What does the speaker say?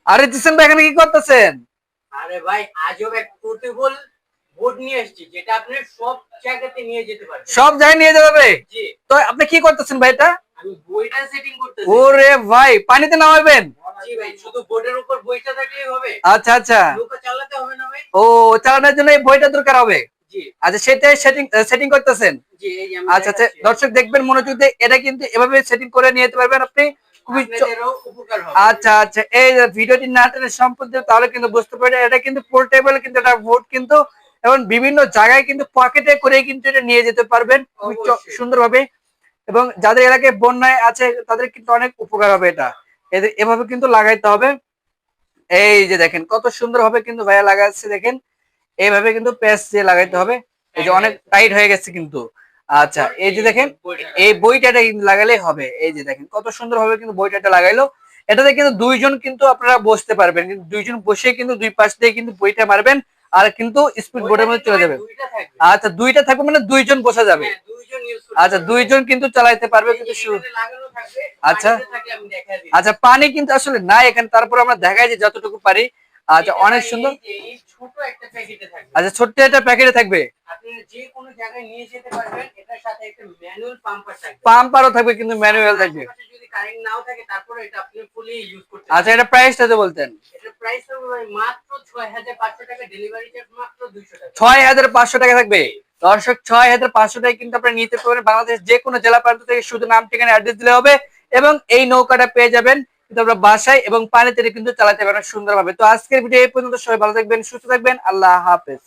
আরে জিসেন ভাই এখানে কি করতেছেন? আরে ভাই আজব এক পোর্টেবল বোর্ড নিয়ে আসছি যেটা আপনি সব জায়গাতে নিয়ে যেতে পারবেন। সব জায়গায় নিয়ে যাবে? জি। তো আপনি কি করতেছেন ভাই এটা? আমি বইটা সেটিং করতেছি। ওরে ভাই পানিতে নামাবেন? জি ভাই, শুধু বোর্ডের উপর বইটা থাকলেই হবে? আচ্ছা আচ্ছা। নৌকা চালাতে হবে না ভাই? ও, চালানোর জন্য এই বইটা দরকার হবে। জি আচ্ছা, সেটাই সেটিং সেটিং করতেছেন। জি, এই যে আমি আচ্ছা আচ্ছা, দেখাচ্ছি। দর্শক দেখবেন মনোযোগ দিয়ে, এটা কিন্তু এভাবে সেটিং করে নিয়ে যেতে পারবেন আপনি। খুবই আপনাদেরও উপকার হবে। আচ্ছা আচ্ছা, এই যে ভিডিওটি না টেনে সম্পূর্ণ তাহলে কিন্তু বুঝতে পারবেন এটা কিন্তু পোর্টেবল, কিন্তু এটা বোর্ড কিন্তু, এবং বিভিন্ন জায়গায় কিন্তু পকেটে করে কিন্তু এটা নিয়ে যেতে পারবেন খুবই অবশ্যই। সুন্দরভাবে। এবং যাদের এলাকায় বন্যায় আছে তাদের কিন্তু অনেক উপকার হবে এটা। এদের এভাবে কিন্তু লাগাইতে হবে। এই যে দেখেন কত সুন্দর ভাবে কিন্তু ভাইয়া লাগাচ্ছে, দেখেন এইভাবে কিন্তু পেঁচ দিয়ে লাগাইতে হবে। এই যে অনেক টাইট হয়ে গেছে কিন্তু। আচ্ছা, এই যে দেখেন এই বইটাটা কিন্তু লাগালেই হবে। এই যে দেখেন কত সুন্দর ভাবে কিন্তু বইটাটা লাগাইলো। এটাতে কিন্তু দুইজন কিন্তু আপনারা বসতে পারবেন, কিন্তু দুইজন বসে কিন্তু দুই পাশ দিয়ে কিন্তু বইটা মারবেন, আর কিন্তু স্পিড বোর্ডের মধ্যে চলে যাবে। আচ্ছা, দুইটা থাকবে মানে দুইজন বসা যাবে। হ্যাঁ, দুইজন ইউজ করতে আচ্ছা, পারবে। দুইজন কিন্তু চালাইতে পারবে এই যে কিন্তু এখানে লাগানো থাকবে, আচ্ছা পানিতে থাকলে আমি দেখায় দিচ্ছি। আচ্ছা, পানি কিন্তু আসলে নাই এখানে, তারপর আমরা দেখাই যে যতটুকু পারি। আচ্ছা, এটা অনেক ভাই সুন্দর। এই যে এই ছোট একটা প্যাকেটে থাকবে। আচ্ছা, ছোট্ট একটা প্যাকেটে থাকবে। আপনি যে কোনো জায়গায় নিয়ে যেতে পারবেন। এটার সাথে একটা ম্যানুয়াল পাম্পার থাকবে। পাম্পারও থাকবে, কিন্তু ম্যানুয়াল আপনার থাকবে। আশেপাশে যদি কারেন্ট নাও থাকে তারপরে এটা আপনি ফুলি ইউজ করতে আচ্ছা, পারবেন। এটা প্রাইসটা তো বলতেন। এটার প্রাইস হবে ভাই মাত্র ৬৫০০ টাকা, ডেলিভারি চার্জ মাত্র ২০০ টাকা। ৬,৫০০ টাকা থাকবে। দর্শক, ৬,৫০০ টাকা কিন্তু আপনারা নিতে পারবেন। বাংলাদেশ যে কোনো জেলা প্রান্ত থেকে শুধু নাম ঠিকানা অ্যাড্রেস দিলে হবে, এবং এই নৌকাটা পেয়ে যাবেন কিন্তু আমরা বাসায় এবং পানিতে কিন্তু চালাতে পারবেন সুন্দরভাবে। তো আজকের ভিডিও এই পর্যন্ত। সবাই ভালো থাকবেন, সুস্থ থাকবেন। আল্লাহ হাফেজ।